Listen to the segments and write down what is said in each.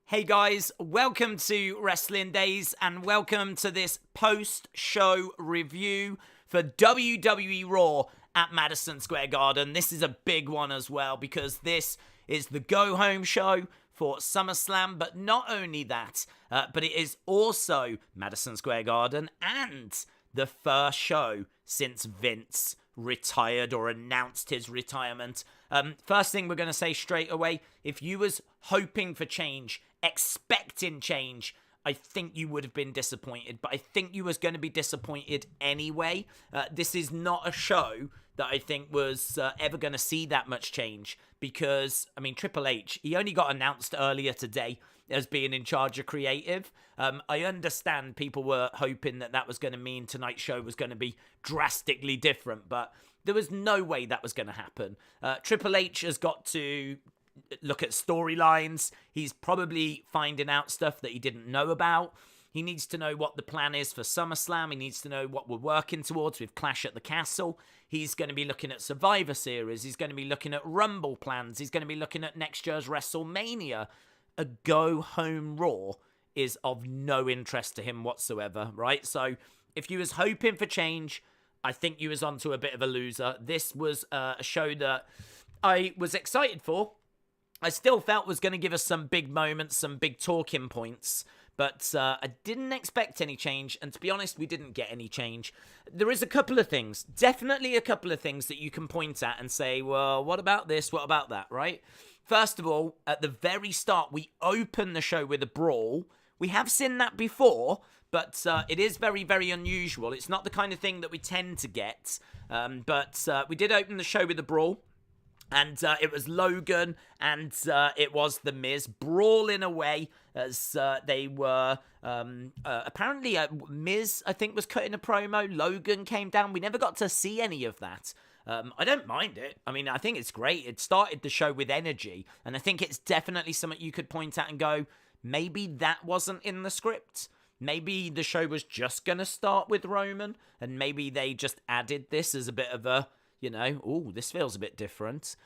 Hey guys, welcome to Wrestling Daze and welcome to this post-show review for WWE Raw at Madison Square Garden. This is a big one as well because this is the go-home show for SummerSlam, but not only that, but it is also Madison Square Garden and the first show since Vince retired or announced his retirement. First thing we're going to say straight away, if you was hoping for change, expecting change, I think you would have been disappointed, but I think you was going to be disappointed anyway. This is not a show that I think was ever going to see that much change because, I mean, Triple H, he only got announced earlier today as being in charge of creative. I understand people were hoping that was going to mean tonight's show was going to be drastically different, but there was no way that was going to happen. Triple H has got to look at storylines. He's probably finding out stuff that he didn't know about. He needs to know what the plan is for SummerSlam. He needs to know what we're working towards with Clash at the Castle. He's going to be looking at Survivor Series. He's going to be looking at Rumble plans. He's going to be looking at next year's WrestleMania. A go-home Raw is of no interest to him whatsoever, right? So if you was hoping for change, I think you was onto a bit of a loser. This was a show that I was excited for. I still felt was going to give us some big moments, some big talking points, but I didn't expect any change, and to be honest, we didn't get any change. There is a couple of things, definitely a couple of things that you can point at and say, well, what about this, what about that, right? First of all, at the very start, we open the show with a brawl. We have seen that before, but it is very, very unusual. It's not the kind of thing that we tend to get, but we did open the show with a brawl. And it was Logan and it was The Miz brawling away as they were, apparently Miz, I think, was cutting a promo. Logan came down. We never got to see any of that. I don't mind it. I mean, I think it's great. It started the show with energy. And I think it's definitely something you could point at and go, maybe that wasn't in the script. Maybe the show was just going to start with Roman. And maybe they just added this as a bit of a, you know, ooh, this feels a bit different.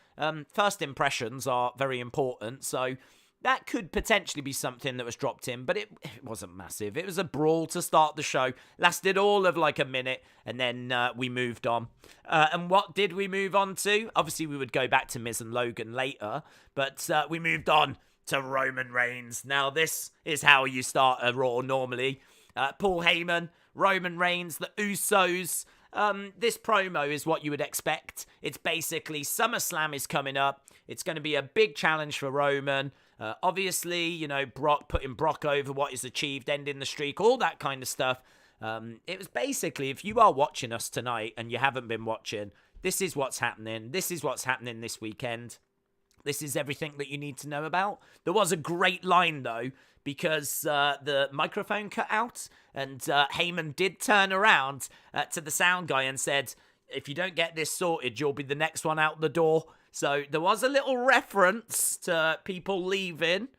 First impressions are very important, so that could potentially be something that was dropped in, but it wasn't massive. It was a brawl to start the show, lasted all of like a minute, and then we moved on. And what did we move on to? Obviously, we would go back to Miz and Logan later, but we moved on to Roman Reigns. Now, this is how you start a Raw normally. Paul Heyman, Roman Reigns, the Usos. This promo is what you would expect. It's basically SummerSlam is coming up. It's going to be a big challenge for Roman. Obviously, you know, Brock putting Brock over what he's achieved, ending the streak, all that kind of stuff. It was basically, if you are watching us tonight and you haven't been watching, this is what's happening. This is what's happening this weekend. This is everything that you need to know about. There was a great line, though, because the microphone cut out, and Heyman did turn around to the sound guy and said, if you don't get this sorted, you'll be the next one out the door. So there was a little reference to people leaving.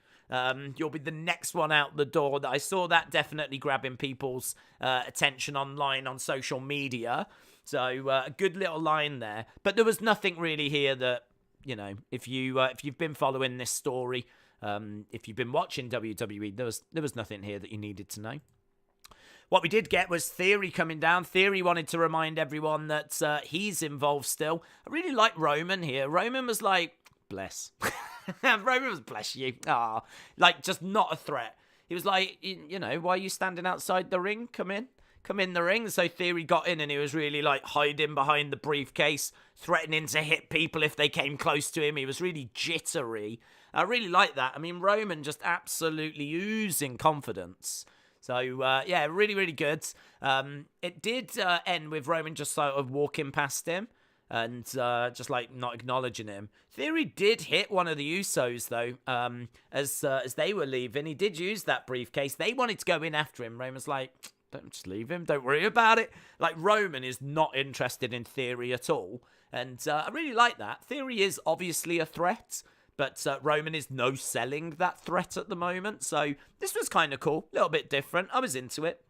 You'll be the next one out the door. I saw that definitely grabbing people's attention online on social media. So a good little line there. But there was nothing really here that, you know, if you've been following this story, if you've been watching WWE, there was nothing here that you needed to know. What we did get was Theory coming down. Theory wanted to remind everyone that he's involved still. I really like Roman here. Roman was like, bless. Roman was, bless you. Like, just not a threat. He was like, you know, why are you standing outside the ring? Come in the ring. So Theory got in and he was really like hiding behind the briefcase, threatening to hit people if they came close to him. He was really jittery. I really like that. I mean, Roman just absolutely oozing confidence. So, yeah, really, really good. It did end with Roman just sort of walking past him and just like not acknowledging him. Theory did hit one of the Usos, though, as they were leaving. He did use that briefcase. They wanted to go in after him. Roman's like, don't just leave him. Don't worry about it. Like, Roman is not interested in Theory at all. And I really like that. Theory is obviously a threat, but Roman is no selling that threat at the moment. So this was kind of cool. A little bit different. I was into it.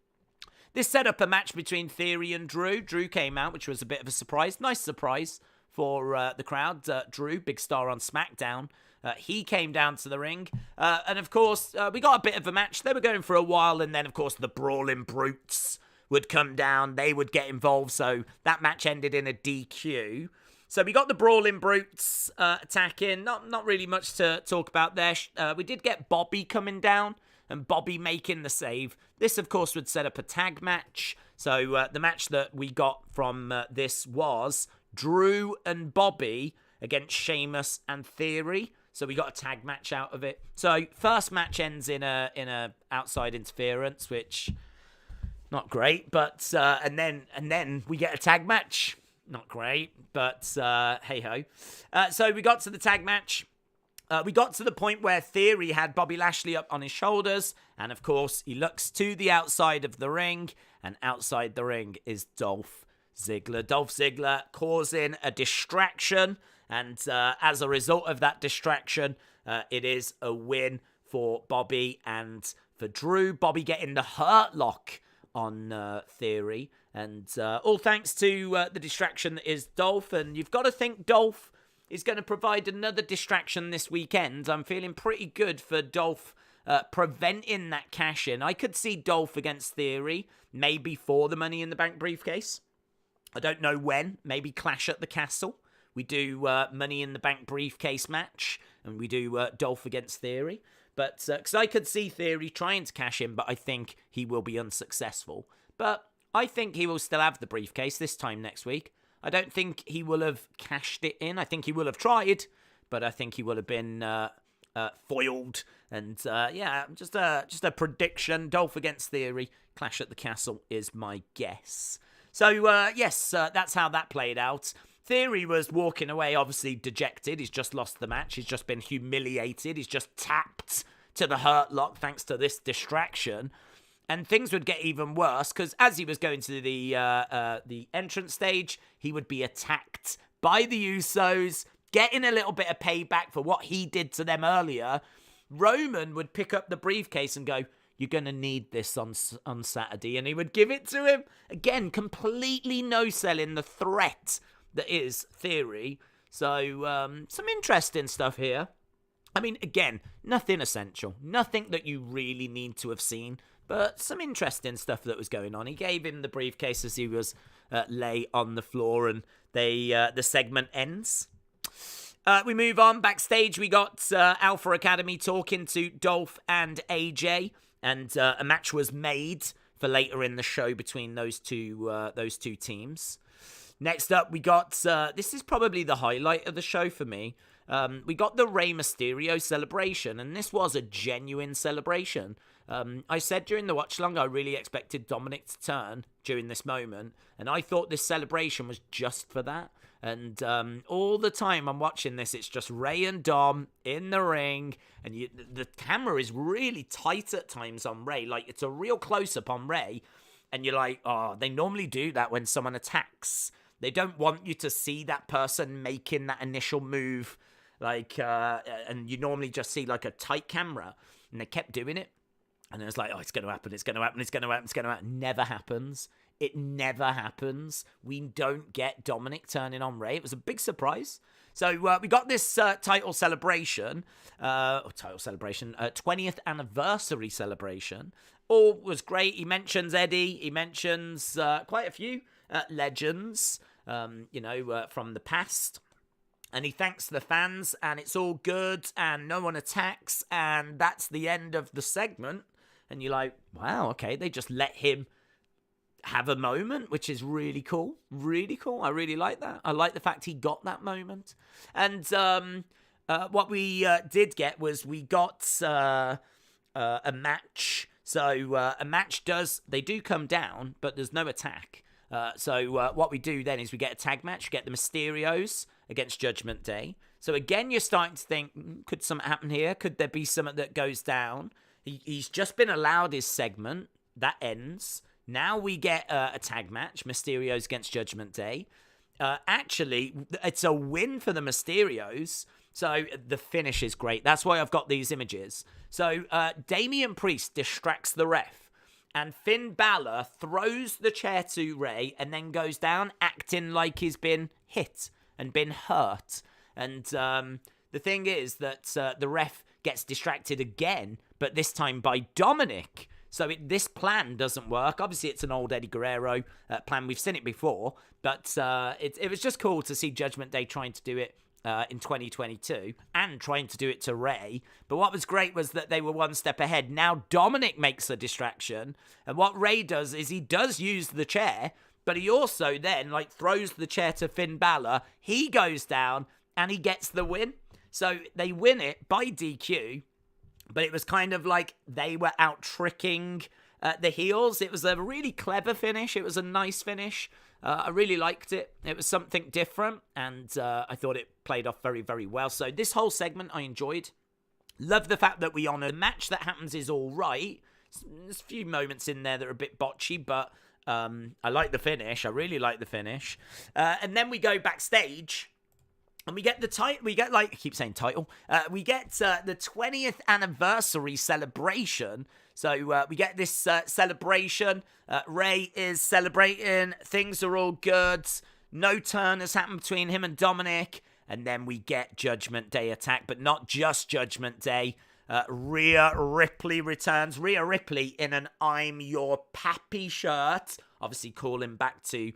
This set up a match between Theory and Drew. Drew came out, which was a bit of a surprise. Nice surprise for the crowd. Drew, big star on SmackDown. He came down to the ring. And, of course, we got a bit of a match. They were going for a while. And then, of course, the Brawling Brutes would come down. They would get involved. So that match ended in a DQ. So we got the Brawling Brutes attacking. Not really much to talk about there. We did get Bobby coming down and Bobby making the save. This, of course, would set up a tag match. So the match that we got from this was Drew and Bobby against Sheamus and Theory. So we got a tag match out of it. So first match ends in a outside interference, which not great. But and then we get a tag match. Not great, but hey ho. So we got to the tag match. We got to the point where Theory had Bobby Lashley up on his shoulders. And, of course, he looks to the outside of the ring. And outside the ring is Dolph Ziggler. Dolph Ziggler causing a distraction. And as a result of that distraction, it is a win for Bobby and for Drew. Bobby getting the hurt lock on Theory. And all thanks to the distraction that is Dolph. And you've got to think Dolph is going to provide another distraction this weekend. I'm feeling pretty good for Dolph preventing that cash-in. I could see Dolph against Theory, maybe for the Money in the Bank briefcase. I don't know when. Maybe Clash at the Castle. We do Money in the Bank briefcase match, and we do Dolph against Theory. But because I could see Theory trying to cash in, but I think he will be unsuccessful. But I think he will still have the briefcase this time next week. I don't think he will have cashed it in. I think he will have tried, but I think he will have been foiled. And yeah, just a prediction. Dolph against Theory. Clash at the Castle is my guess. So yes, that's how that played out. Theory was walking away, obviously dejected. He's just lost the match. He's just been humiliated. He's just tapped to the hurt lock thanks to this distraction. And things would get even worse because as he was going to the entrance stage, he would be attacked by the Usos, getting a little bit of payback for what he did to them earlier. Roman would pick up the briefcase and go, "You're going to need this on Saturday." And he would give it to him. Again, completely no-selling the threat that is Theory. So some interesting stuff here. I mean, again, nothing essential. Nothing that you really need to have seen. But some interesting stuff that was going on. He gave him the briefcase as he was lay on the floor, and the segment ends. We move on. Backstage, we got Alpha Academy talking to Dolph and AJ, and a match was made for later in the show between those two teams. Next up, we got, this is probably the highlight of the show for me. We got the Rey Mysterio celebration, and this was a genuine celebration. I said during the watch-along I really expected Dominik to turn during this moment, and I thought this celebration was just for that. And all the time I'm watching this, it's just Rey and Dom in the ring, and the camera is really tight at times on Rey. Like, it's a real close-up on Rey, and you're like, oh, they normally do that when someone attacks. They don't want you to see that person making that initial move, like, and you normally just see like a tight camera, and they kept doing it. And it was like, oh, it's going to happen, it's going to happen, it's going to happen, it's going to happen. Never happens. It never happens. We don't get Dominik turning on Rey. It was a big surprise. So we got this title celebration, 20th anniversary celebration. All was great. He mentions Eddie. He mentions quite a few legends, from the past. And he thanks the fans, and it's all good, and no one attacks, and that's the end of the segment. And you're like, wow, okay, they just let him have a moment, which is really cool. Really cool. I really like that. I like the fact he got that moment. And what we did get was we got a match. So a match they do come down, but there's no attack. So what we do then is we get a tag match, get the Mysterios against Judgment Day. So again, you're starting to think, could something happen here? Could there be something that goes down? He's just been allowed his segment. That ends. Now we get a tag match, Mysterios against Judgment Day. Actually, it's a win for the Mysterios. So the finish is great. That's why I've got these images. So Damien Priest distracts the ref. And Finn Balor throws the chair to Rey and then goes down acting like he's been hit. and been hurt. And the thing is that the ref gets distracted again, but this time by Dominik. So this plan doesn't work. Obviously, it's an old Eddie Guerrero plan. We've seen it before, but it was just cool to see Judgment Day trying to do it in 2022 and trying to do it to Rey. But what was great was that they were one step ahead. Now Dominik makes a distraction, and what Rey does is he does use the chair, but he also then throws the chair to Finn Balor. He goes down and he gets the win. So they win it by DQ, but it was kind of like they were out tricking the heels. It was a really clever finish. It was a nice finish. I really liked it. It was something different, and I thought it played off very, very well. So this whole segment I enjoyed. Love the fact that we honor the match that happens is all right. There's a few moments in there that are a bit botchy, but I like the finish. I really like the finish. And then we go backstage. And we get the title, I keep saying title, we get the 20th anniversary celebration. So we get this celebration. Rey is celebrating. Things are all good. No turn has happened between him and Dominik. And then we get Judgment Day attack, but not just Judgment Day. Rhea Ripley returns. Rhea Ripley in an I'm Your Pappy shirt. Obviously calling back to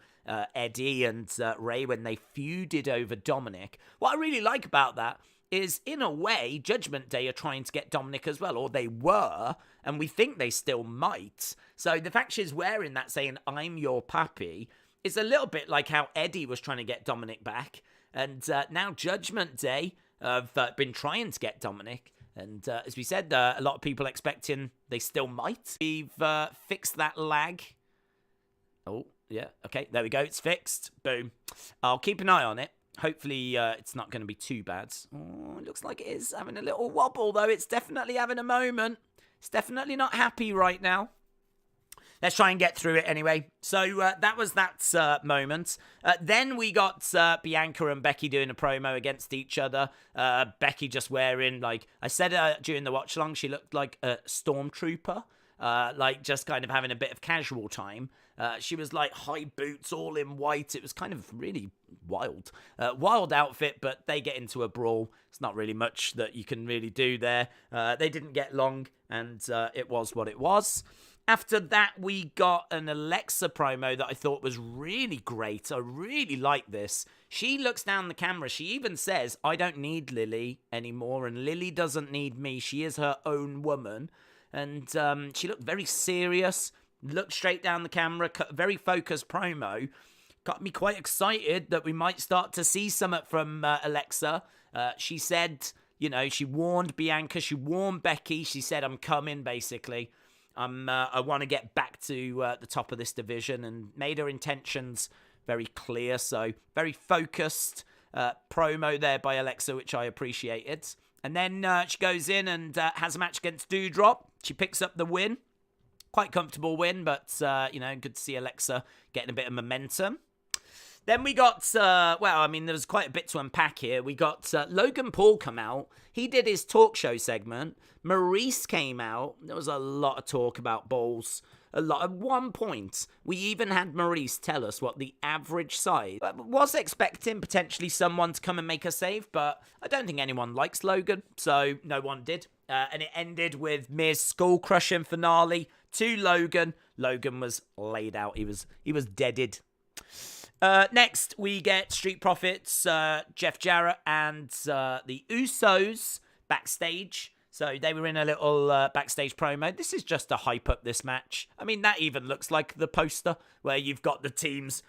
Eddie and Rey when they feuded over Dominik. What I really like about that is, in a way, Judgment Day are trying to get Dominik as well, or they were, and we think they still might. So the fact she's wearing that saying, I'm your pappy, is a little bit like how Eddie was trying to get Dominik back. And now Judgment Day have been trying to get Dominik. And as we said, a lot of people expecting they still might. We've fixed that lag. Oh, yeah. Okay, there we go. It's fixed. Boom. I'll keep an eye on it. Hopefully, it's not going to be too bad. Oh, it looks like it is having a little wobble, though. It's definitely having a moment. It's definitely not happy right now. Let's try and get through it anyway. So that was that moment. Then we got Bianca and Becky doing a promo against each other. Becky just wearing, I said during the watch along, she looked like a stormtrooper. Just kind of having a bit of casual time. She was high boots, all in white. It was kind of really wild. Wild outfit, but they get into a brawl. It's not really much that you can really do there. They didn't get long, and it was what it was. After that, we got an Alexa promo that I thought was really great. I really like this. She looks down the camera. She even says, I don't need Lily anymore, and Lily doesn't need me. She is her own woman. And she looked very serious, looked straight down the camera, very focused promo. Got me quite excited that we might start to see something from Alexa. She said, she warned Bianca, she warned Becky. She said, I'm coming, basically. I want to get back to the top of this division, and made her intentions very clear. So very focused promo there by Alexa, which I appreciated. And then she goes in and has a match against Doudrop. She picks up the win. Quite comfortable win, but, good to see Alexa getting a bit of momentum. Then we got, there was quite a bit to unpack here. We got Logan Paul come out. He did his talk show segment. Maurice came out. There was a lot of talk about balls. A lot. At one point, we even had Maurice tell us what the average size. I was expecting potentially someone to come and make a save, but I don't think anyone likes Logan, so no one did. And it ended with Miz skull-crushing finale to Logan. Logan was laid out. He was deaded. Next, we get Street Profits, Jeff Jarrett, and the Usos backstage. So they were in a little backstage promo. This is just to hype up this match. I mean, that even looks like the poster where you've got the teams,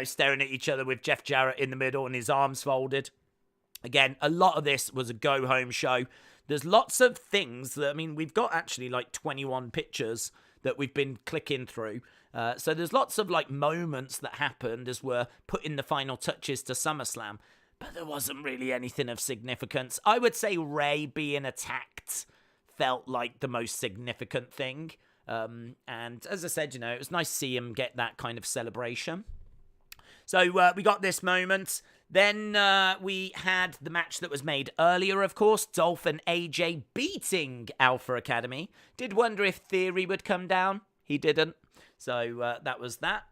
staring at each other with Jeff Jarrett in the middle and his arms folded. Again, a lot of this was a go-home show. There's lots of things that, we've got actually 21 pictures that we've been clicking through. So there's lots of moments that happened as we're putting the final touches to SummerSlam. But there wasn't really anything of significance. I would say Rey being attacked felt like the most significant thing. And as I said, it was nice to see him get that kind of celebration. So we got this moment. Then we had the match that was made earlier, of course. Dolph and AJ beating Alpha Academy. Did wonder if Theory would come down. He didn't. So that was that.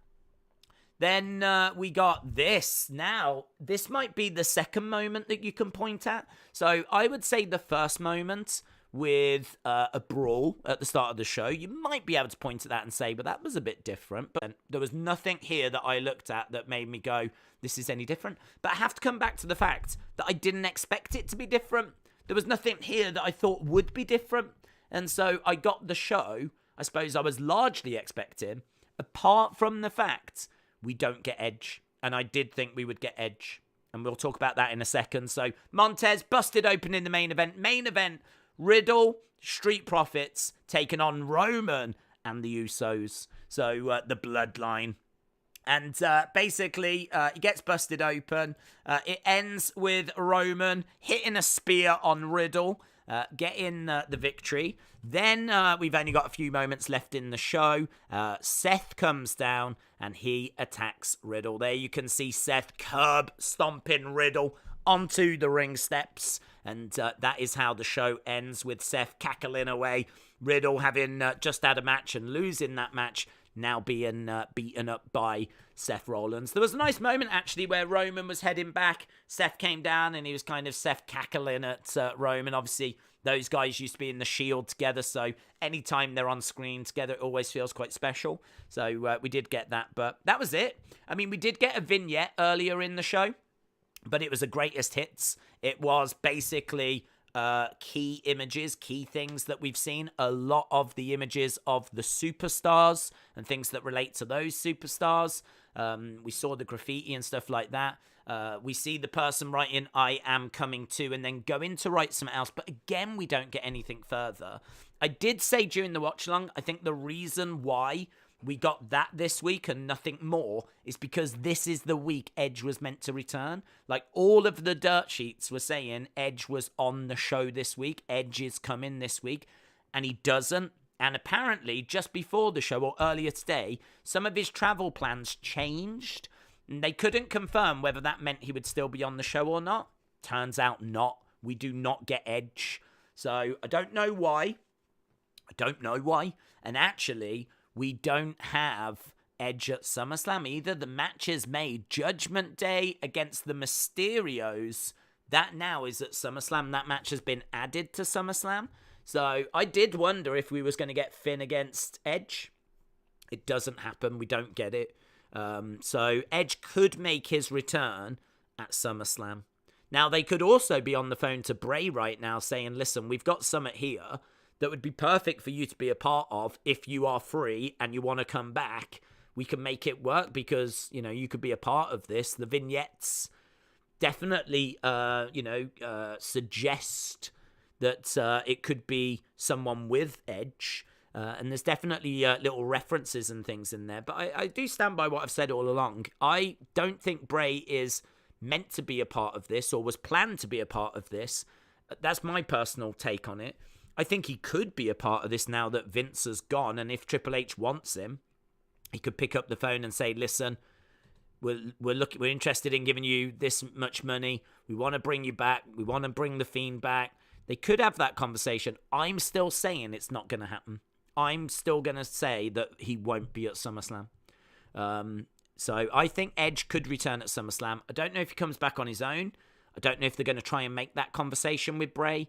Then we got this. Now, this might be the second moment that you can point at. So I would say the first moment with a brawl at the start of the show, you might be able to point at that and say, but that was a bit different. But there was nothing here that I looked at that made me go, this is any different. But I have to come back to the fact that I didn't expect it to be different. There was nothing here that I thought would be different. And so I got the show, I suppose I was largely expecting, apart from the fact we don't get Edge. And I did think we would get Edge. And we'll talk about that in a second. So Montez busted open in the main event. Main event, Riddle, Street Profits, taking on Roman and the Usos. So the Bloodline. And basically, he gets busted open. It ends with Roman hitting a spear on Riddle, getting the victory. Then we've only got a few moments left in the show. Seth comes down and he attacks Riddle. There you can see Seth curb stomping Riddle onto the ring steps. And that is how the show ends, with Seth cackling away. Riddle having just had a match and losing that match, now being beaten up by Seth Rollins. There was a nice moment, actually, where Roman was heading back. Seth came down and he was kind of Seth cackling at Roman. Obviously, those guys used to be in the Shield together, so anytime they're on screen together, it always feels quite special. So we did get that, but that was it. I mean, we did get a vignette earlier in the show, but it was a greatest hits. It was basically key images, key things that we've seen. A lot of the images of the superstars and things that relate to those superstars. We saw the graffiti and stuff like that. We see the person writing, I am coming to, and then going to write something else. But again, we don't get anything further. I did say during the watch along, I think the reason why we got that this week and nothing more is because this is the week Edge was meant to return. Like, all of the dirt sheets were saying Edge was on the show this week. Edge is coming this week, and he doesn't. And apparently, just before the show or earlier today, some of his travel plans changed. And they couldn't confirm whether that meant he would still be on the show or not. Turns out not. We do not get Edge. So I don't know why. And actually, we don't have Edge at SummerSlam either. The match is made Judgment Day against the Mysterios. That now is at SummerSlam. That match has been added to SummerSlam. So I did wonder if we was going to get Finn against Edge. It doesn't happen. We don't get it. So Edge could make his return at SummerSlam. Now, they could also be on the phone to Bray right now saying, listen, we've got Summit here that would be perfect for you to be a part of if you are free and you want to come back. We can make it work because, you know, you could be a part of this. The vignettes definitely, suggest that it could be someone with Edge. And there's definitely little references and things in there. But I do stand by what I've said all along. I don't think Bray is meant to be a part of this or was planned to be a part of this. That's my personal take on it. I think he could be a part of this now that Vince has gone, and if Triple H wants him, he could pick up the phone and say, listen, we're interested in giving you this much money. We want to bring you back. We want to bring the Fiend back. They could have that conversation. I'm still saying it's not going to happen. I'm still going to say that he won't be at SummerSlam. So I think Edge could return at SummerSlam. I don't know if he comes back on his own. I don't know if they're going to try and make that conversation with Bray.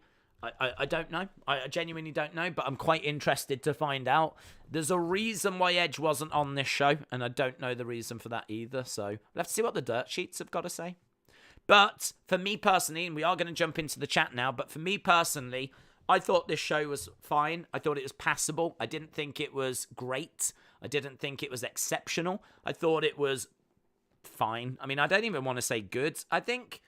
I don't know. I genuinely don't know, but I'm quite interested to find out. There's a reason why Edge wasn't on this show, and I don't know the reason for that either, so we'll have to see what the dirt sheets have got to say. But for me personally, and we are going to jump into the chat now, but for me personally, I thought this show was fine. I thought it was passable. I didn't think it was great. I didn't think it was exceptional. I thought it was fine. I mean, I don't even want to say good. I think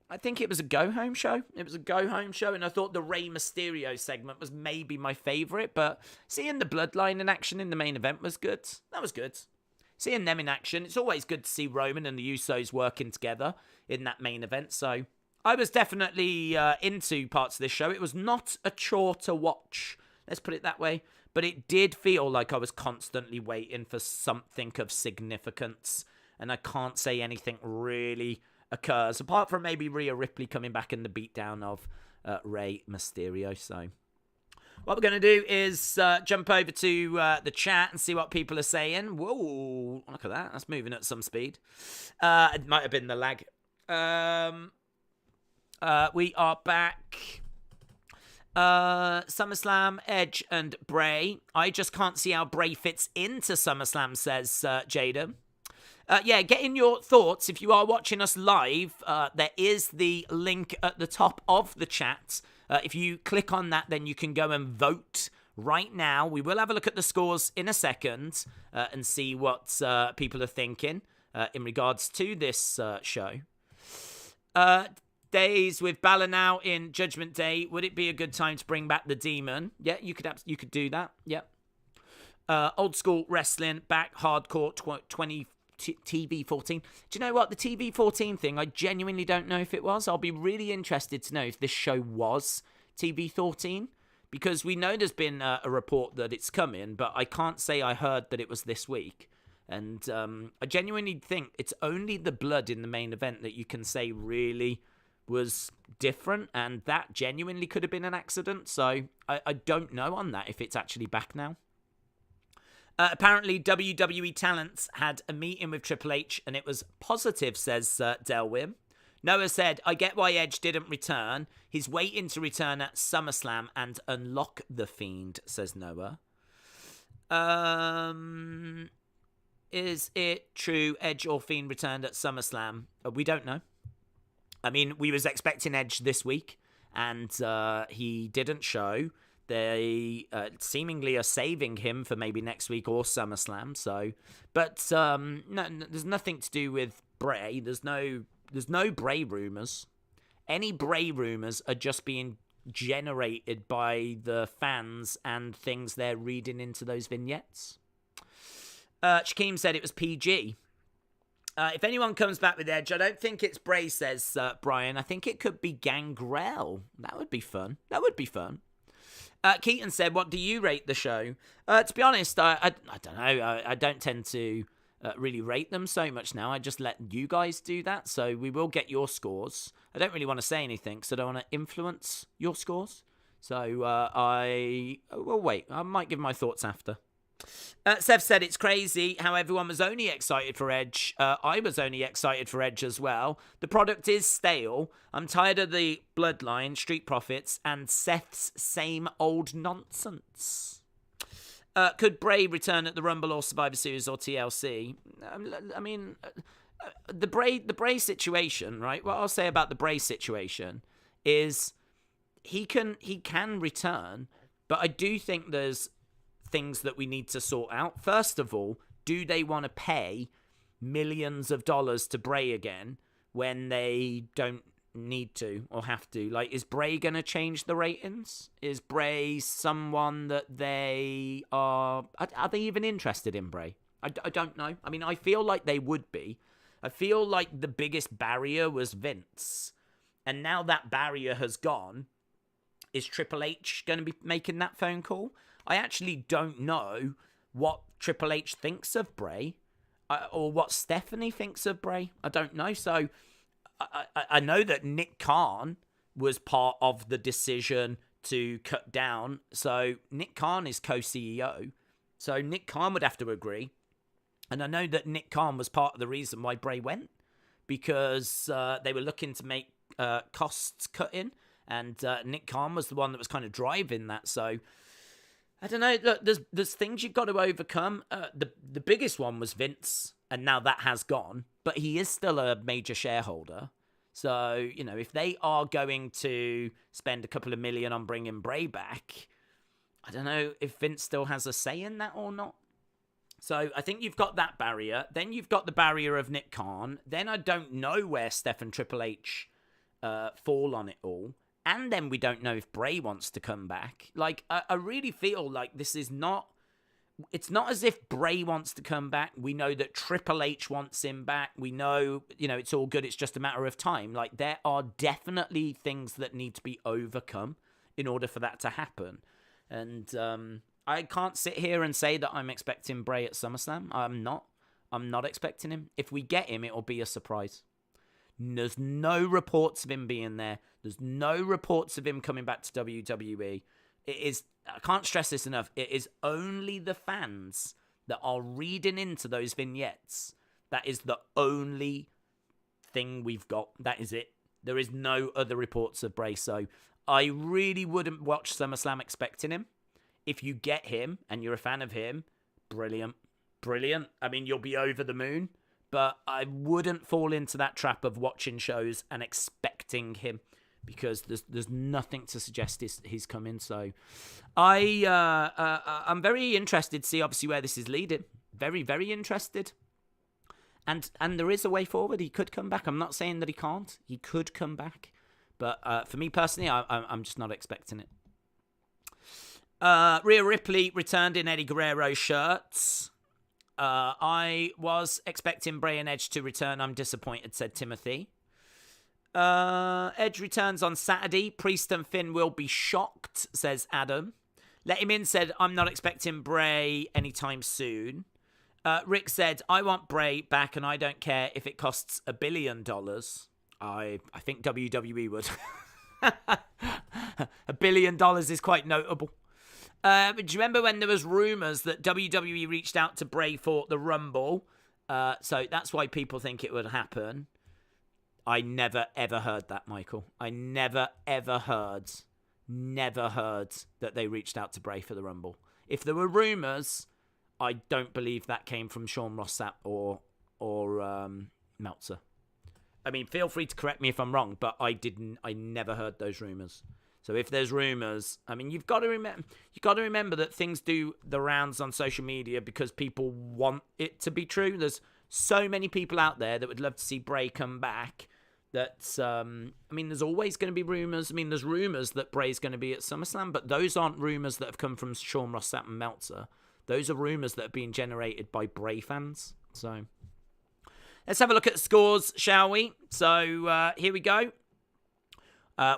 it was a go-home show. It was a go-home show, and I thought the Rey Mysterio segment was maybe my favourite, but seeing the Bloodline in action in the main event was good. That was good. Seeing them in action, it's always good to see Roman and the Usos working together in that main event, so I was definitely into parts of this show. It was not a chore to watch, let's put it that way, but it did feel like I was constantly waiting for something of significance, and I can't say anything really occurs, apart from maybe Rhea Ripley coming back in the beatdown of Rey Mysterio. So What we're going to do is jump over to the chat and see what people are saying. Whoa, look at that. That's moving at some speed. It might have been the lag. We are back. SummerSlam, Edge and Bray. I just can't see how Bray fits into SummerSlam, says Jada. Get in your thoughts. If you are watching us live, there is the link at the top of the chat. If you click on that, then you can go and vote right now. We will have a look at the scores in a second and see what people are thinking in regards to this show. Days with Balor now in Judgment Day. Would it be a good time to bring back the Demon? Yeah, you could do that. Yeah. Old school wrestling back, hardcore 20 TV 14. Do you know what? The TV 14 thing, I genuinely don't know if it was. I'll be really interested to know if this show was TV 14, because we know there's been a report that it's coming, but I can't say I heard that it was this week. And I genuinely think it's only the blood in the main event that you can say really was different, and that genuinely could have been an accident. So I don't know on that if it's actually back now. Apparently, WWE Talents had a meeting with Triple H and it was positive, says Delwim. Noah said, I get why Edge didn't return. He's waiting to return at SummerSlam and unlock the Fiend, says Noah. Is it true Edge or Fiend returned at SummerSlam? We don't know. I mean, we was expecting Edge this week and he didn't show. They seemingly are saving him for maybe next week or SummerSlam. So, but no, there's nothing to do with Bray. There's no Bray rumors. Any Bray rumors are just being generated by the fans and things they're reading into those vignettes. Shaquem said it was PG. If anyone comes back with Edge, I don't think it's Bray, says Brian. I think it could be Gangrel. That would be fun. Keaton said, what do you rate the show? To be honest, I don't know. I don't tend to really rate them so much now. I just let you guys do that. So we will get your scores. I don't really want to say anything because I don't want to influence your scores. So I will wait. I might give my thoughts after. Seth said it's crazy how everyone was only excited for Edge. I was only excited for Edge as well. The product is stale. I'm tired of the Bloodline, Street Profits, and Seth's same old nonsense. Could Bray return at the Rumble or Survivor Series or TLC? I mean, the Bray situation, right? What I'll say about the Bray situation is he can return, but I do think there's things that we need to sort out. First of all, do they want to pay millions of dollars to Bray again when they don't need to or have to? Like, is Bray going to change the ratings? Is Bray someone that they are they even interested in Bray? I don't know. I mean, I feel like they would be. I feel like the biggest barrier was Vince. And now that barrier has gone, is Triple H going to be making that phone call? I actually don't know what Triple H thinks of Bray or what Stephanie thinks of Bray. I don't know. So I know that Nick Khan was part of the decision to cut down. So Nick Khan is co-CEO. So Nick Khan would have to agree. And I know that Nick Khan was part of the reason why Bray went, because they were looking to make costs cutting. And Nick Khan was the one that was kind of driving that. So I don't know. Look, there's things you've got to overcome. The biggest one was Vince, and now that has gone. But he is still a major shareholder. So, you know, if they are going to spend a couple of million on bringing Bray back, I don't know if Vince still has a say in that or not. So I think you've got that barrier. Then you've got the barrier of Nick Khan. Then I don't know where Steph and Triple H fall on it all. And then we don't know if Bray wants to come back. Like, I really feel like this is not... It's not as if Bray wants to come back. We know that Triple H wants him back. We know, you know, it's all good. It's just a matter of time. Like, there are definitely things that need to be overcome in order for that to happen. And I can't sit here and say that I'm expecting Bray at SummerSlam. I'm not expecting him. If we get him, it'll be a surprise. There's no reports of him being there. There's no reports of him coming back to WWE. It is I can't stress this enough. It is only the fans that are reading into those vignettes. That is the only thing we've got. That is it. There is no other reports of Bray. So I really wouldn't watch SummerSlam expecting him. If you get him and you're a fan of him, brilliant. Brilliant. I mean, you'll be over the moon. But I wouldn't fall into that trap of watching shows and expecting him, because there's nothing to suggest he's coming. So I'm very interested to see, obviously, where this is leading. Very, very interested. And there is a way forward. He could come back. I'm not saying that he can't. He could come back. But for me personally, I'm just not expecting it. Rhea Ripley returned in Eddie Guerrero's shirts. I was expecting Bray and Edge to return. I'm disappointed, said Timothy. Edge returns on Saturday. Priest and Finn will be shocked, says Adam. Let Him In said, I'm not expecting Bray anytime soon. Rick said, I want Bray back and I don't care if it costs $1 billion. I think WWE would. $1 billion is quite notable. Do you remember when there was rumours that WWE reached out to Bray for the Rumble? So that's why people think it would happen. I never, ever heard that, Michael. I never, ever heard that they reached out to Bray for the Rumble. If there were rumours, I don't believe that came from Sean Ross Sapp or Meltzer. I mean, feel free to correct me if I'm wrong, but I never heard those rumours. So if there's rumours, I mean, you've got to remember that things do the rounds on social media because people want it to be true. There's so many people out there that would love to see Bray come back. There's always going to be rumours. I mean, there's rumours that Bray's going to be at SummerSlam, but those aren't rumours that have come from Sean Ross Sapp and Meltzer. Those are rumours that have been generated by Bray fans. So let's have a look at the scores, shall we? So here we go.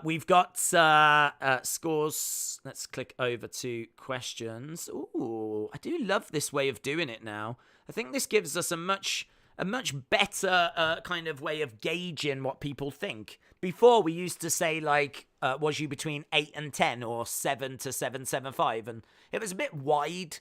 We've got scores. Let's click over to questions. Ooh, I do love this way of doing it now. I think this gives us a much better kind of way of gauging what people think. Before, we used to say, like, was you between 8 and 10 or 7 to 7.75? And it was a bit wide,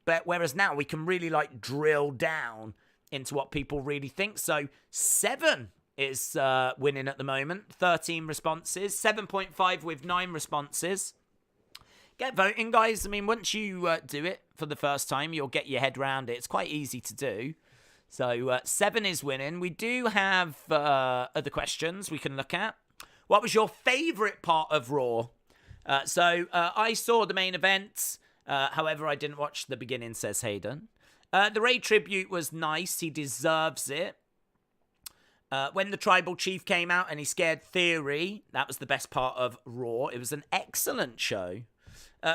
but whereas now we can really, like, drill down into what people really think. So 7 is winning at the moment. 13 responses. 7.5 with 9 responses. Get voting, guys. I mean, once you do it for the first time, you'll get your head around it. It's quite easy to do. So 7 is winning. We do have other questions we can look at. What was your favourite part of Raw? So I saw the main event. However, I didn't watch the beginning, says Hayden. The Rey tribute was nice. He deserves it. When the Tribal Chief came out and he scared Theory, that was the best part of Raw. It was an excellent show.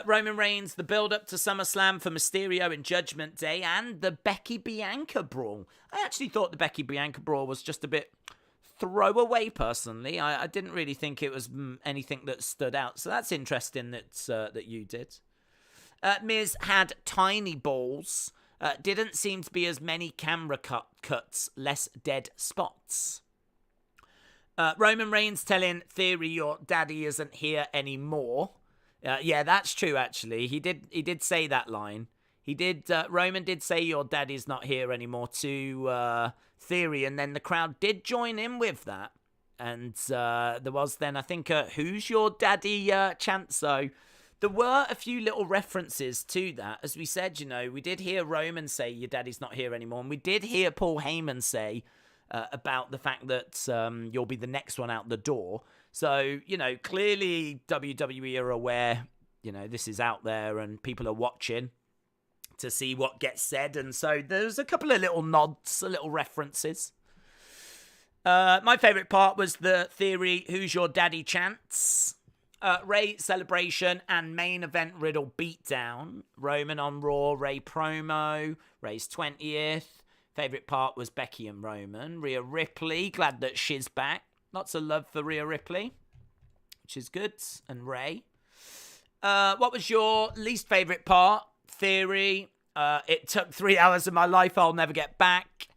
Roman Reigns, the build-up to SummerSlam for Mysterio and Judgment Day, and the Becky-Bianca brawl. I actually thought the Becky-Bianca brawl was just a bit throwaway, personally. I didn't really think it was anything that stood out. So that's interesting that you did. Miz had tiny balls. Didn't seem to be as many camera cuts, less dead spots. Roman Reigns telling Theory, your daddy isn't here anymore. Yeah, that's true, actually. He did say that line. Roman did say your daddy's not here anymore to Theory, and then the crowd did join in with that. And there was then, I think, who's your daddy chant, so there were a few little references to that. As we said, we did hear Roman say, your daddy's not here anymore. And we did hear Paul Heyman say about the fact that you'll be the next one out the door. So, clearly WWE are aware, this is out there and people are watching to see what gets said. And so there's a couple of little nods, little references. My favourite part was the Theory, who's your daddy chants. Rey celebration and main event Riddle beatdown. Roman on Raw, Rey promo, Rey's 20th. Favourite part was Becky and Roman. Rhea Ripley, glad that she's back. Lots of love for Rhea Ripley, which is good. And Rey. What was your least favourite part? Theory. It took 3 hours of my life I'll never get back.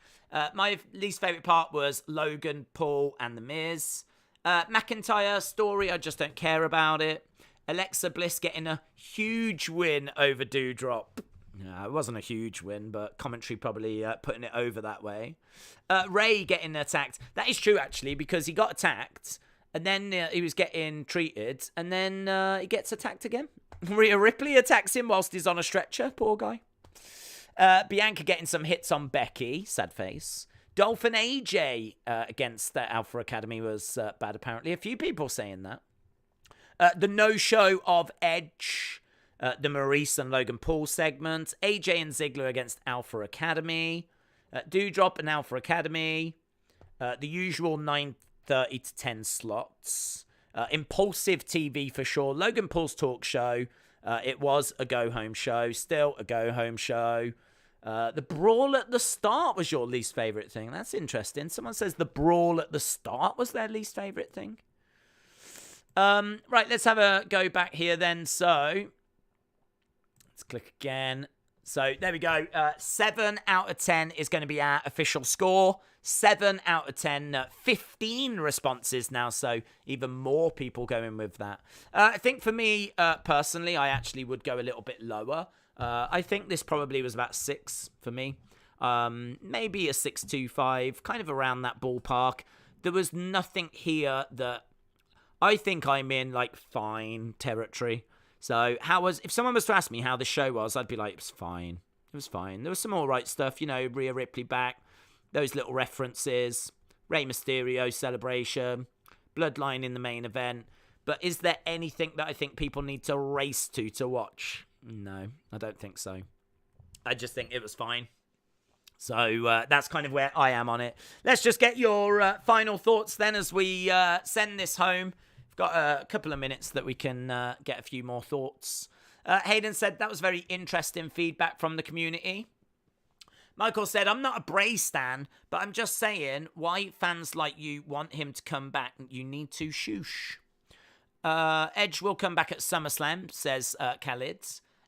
My least favourite part was Logan Paul and The Miz. McIntyre story, I just don't care about it. Alexa Bliss getting a huge win over Doudrop. No, it wasn't a huge win, but commentary probably putting it over that way. Rey getting attacked. That is true, actually, because he got attacked, and then he was getting treated, and then he gets attacked again. Rhea Ripley attacks him whilst he's on a stretcher. Poor guy. Bianca getting some hits on Becky. Sad face. Dolph and AJ against the Alpha Academy was bad, apparently. A few people saying that. The no-show of Edge. The Maurice and Logan Paul segment. AJ and Ziggler against Alpha Academy. Doudrop and Alpha Academy. The usual 9:30 to 10 slots. Impulsive TV for sure. Logan Paul's talk show. It was a go-home show. Still a go-home show. The brawl at the start was your least favourite thing. That's interesting. Someone says the brawl at the start was their least favourite thing. Right, let's have a go back here then. So, let's click again. So, there we go. 7 out of 10 is going to be our official score. 7 out of 10. 15 responses now, so even more people going with that. I think for me, personally, I actually would go a little bit lower. I think this probably was about 6 for me. Maybe a 6.25, kind of around that ballpark. There was nothing here that I think I'm in, like, fine territory. So, if someone was to ask me how the show was, I'd be like, it was fine. It was fine. There was some all right stuff, you know, Rhea Ripley back, those little references, Rey Mysterio celebration, Bloodline in the main event. But is there anything that I think people need to race to watch? No, I don't think so. I just think it was fine. So that's kind of where I am on it. Let's just get your final thoughts then as we send this home. We've got a couple of minutes that we can get a few more thoughts. Hayden said that was very interesting feedback from the community. Michael said, I'm not a Bray stan, but I'm just saying why fans like you want him to come back. You need to shoosh. Edge will come back at SummerSlam, says Khalid.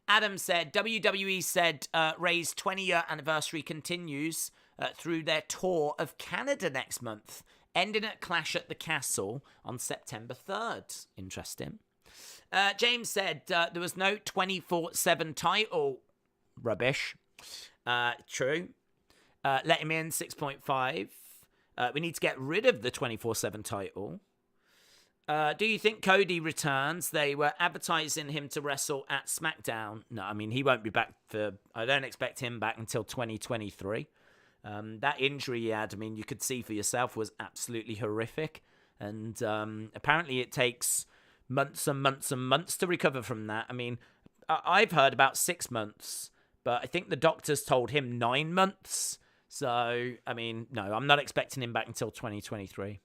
Adam said, WWE said Ray's 20-year anniversary continues through their tour of Canada next month, ending at Clash at the Castle on September 3rd. Interesting. James said there was no 24/7 title. Rubbish. True. Let him in, 6.5. We need to get rid of the 24/7 title. Do you think Cody returns? They were advertising him to wrestle at SmackDown. No, I mean, he won't be back I don't expect him back until 2023. That injury he had, I mean, you could see for yourself, was absolutely horrific. And apparently it takes months and months and months to recover from that. I mean, I've heard about 6 months, but I think the doctors told him 9 months. So, I mean, no, I'm not expecting him back until 2023.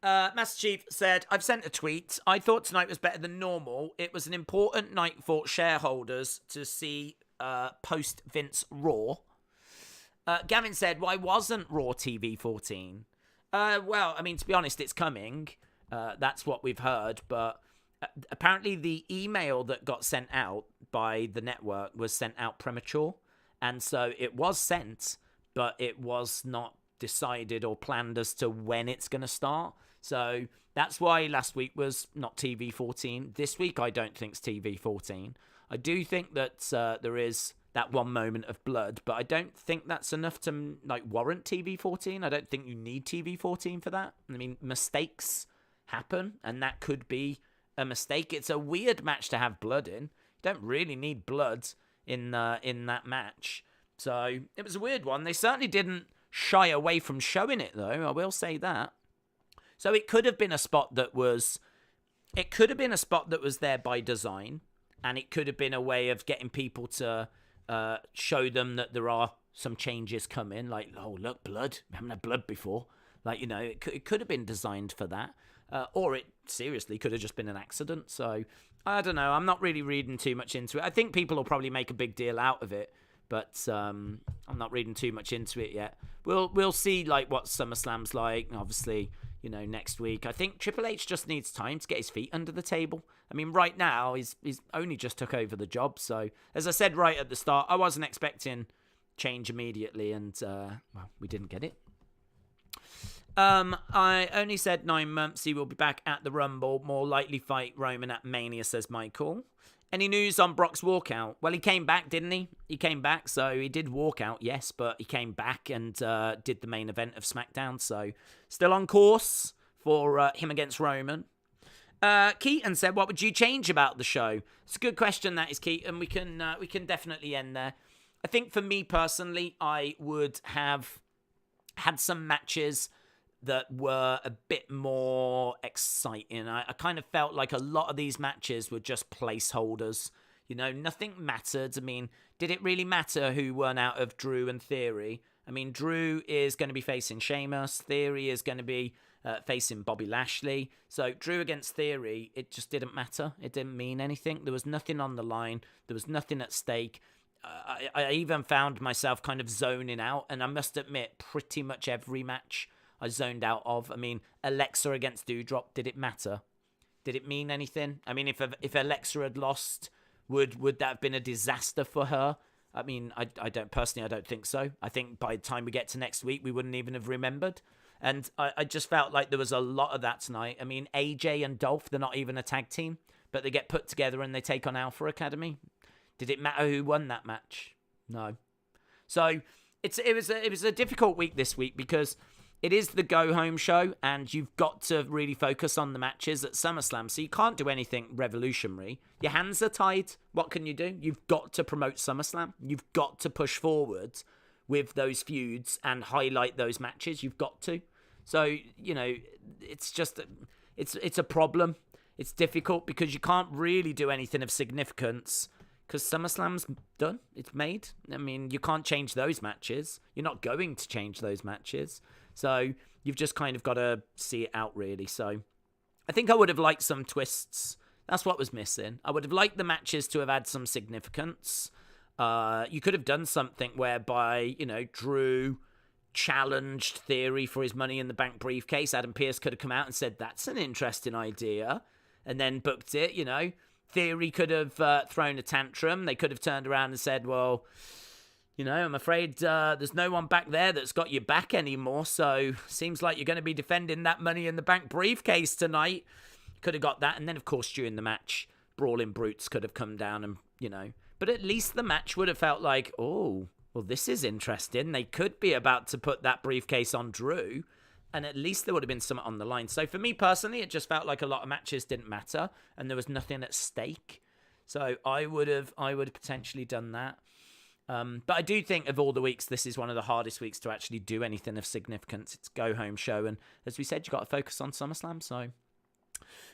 Master Chief said, I've sent a tweet. I thought tonight was better than normal. It was an important night for shareholders to see post-Vince Raw. Gavin said, why wasn't Raw TV 14? Well, I mean, to be honest, it's coming. That's what we've heard. But apparently the email that got sent out by the network was sent out premature. And so it was sent, but it was not decided or planned as to when it's going to start. So that's why last week was not TV 14. This week I don't think it's TV 14. I do think that there is that one moment of blood, but I don't think that's enough to warrant TV 14. I don't think you need TV 14 for that. I mean, mistakes happen, and that could be a mistake. It's a weird match to have blood in. You don't really need blood in that match. So it was a weird one. They certainly didn't shy away from showing it, though. I will say that. So it could have been a spot that was there by design, and it could have been a way of getting people to show them that there are some changes coming. Like, oh, look, blood. We haven't had blood before. It could have been designed for that. Or it seriously could have just been an accident. So, I don't know. I'm not really reading too much into it. I think people will probably make a big deal out of it. But I'm not reading too much into it yet. We'll see what SummerSlam's like. Obviously, next week. I think Triple H just needs time to get his feet under the table. I mean, right now he's only just took over the job. So as I said right at the start, I wasn't expecting change immediately, and we didn't get it. I only said 9 months. He will be back at the Rumble. More likely fight Roman at Mania, says Michael. Any news on Brock's walkout? Well, he came back, didn't he? He came back, so he did walk out, yes, but he came back and did the main event of SmackDown, so still on course for him against Roman. Keaton said, what would you change about the show? It's a good question, that is, Keaton. We can definitely end there. I think for me personally, I would have had some matches that were a bit more exciting. I kind of felt like a lot of these matches were just placeholders. You know, nothing mattered. I mean, did it really matter who won out of Drew and Theory? I mean, Drew is going to be facing Sheamus. Theory is going to be facing Bobby Lashley. So Drew against Theory, it just didn't matter. It didn't mean anything. There was nothing on the line. There was nothing at stake. I even found myself kind of zoning out. And I must admit, pretty much every match I zoned out of. I mean, Alexa against Doudrop, did it matter? Did it mean anything? I mean, if Alexa had lost, would that have been a disaster for her? I mean, I don't think so. I think by the time we get to next week, we wouldn't even have remembered. And I just felt like there was a lot of that tonight. I mean, AJ and Dolph, they're not even a tag team, but they get put together and they take on Alpha Academy. Did it matter who won that match? No. So it was a difficult week this week because it is the go-home show, and you've got to really focus on the matches at SummerSlam, so you can't do anything revolutionary. Your hands are tied. What can you do? You've got to promote SummerSlam. You've got to push forward with those feuds and highlight those matches. You've got to. So, you know, it's just, it's a problem. It's difficult because you can't really do anything of significance because SummerSlam's done. It's made. I mean, you can't change those matches. You're not going to change those matches. So you've just kind of got to see it out, really. So I think I would have liked some twists. That's what was missing. I would have liked the matches to have had some significance. You could have done something whereby, you know, Drew challenged Theory for his Money in the Bank briefcase. Adam Pearce could have come out and said, that's an interesting idea, and then booked it, you know. Theory could have thrown a tantrum. They could have turned around and said, well, you know, I'm afraid there's no one back there that's got your back anymore, so seems like you're going to be defending that Money in the Bank briefcase tonight. Could have got that, and then, of course, during the match, Brawling Brutes could have come down and, you know, but at least the match would have felt like, oh, well, this is interesting. They could be about to put that briefcase on Drew, and at least there would have been something on the line. So for me personally, it just felt like a lot of matches didn't matter, and there was nothing at stake. So I would have potentially done that. But I do think of all the weeks, this is one of the hardest weeks to actually do anything of significance. It's a go-home show, and as we said, you've got to focus on SummerSlam, so...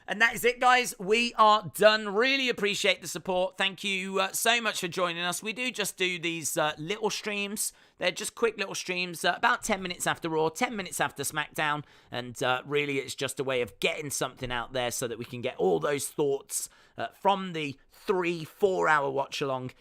And that is it, guys. We are done. Really appreciate the support. Thank you so much for joining us. We do just do these little streams. They're just quick little streams, about 10 minutes after Raw, 10 minutes after SmackDown. And really, it's just a way of getting something out there so that we can get all those thoughts from the 3-4 hour watch along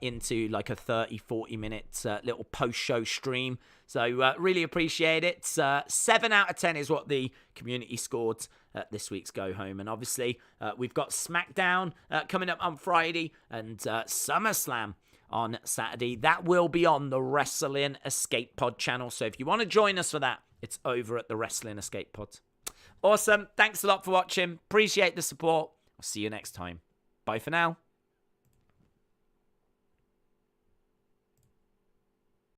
into like a 30-40 minute little post-show stream. So really appreciate it. 7 out of 10 is what the community scored this week's Go Home. And obviously, we've got SmackDown coming up on Friday and SummerSlam on Saturday. That will be on the Wrestling Escape Pod channel. So if you want to join us for that, it's over at the Wrestling Escape Pod. Awesome. Thanks a lot for watching. Appreciate the support. I'll see you next time. Bye for now.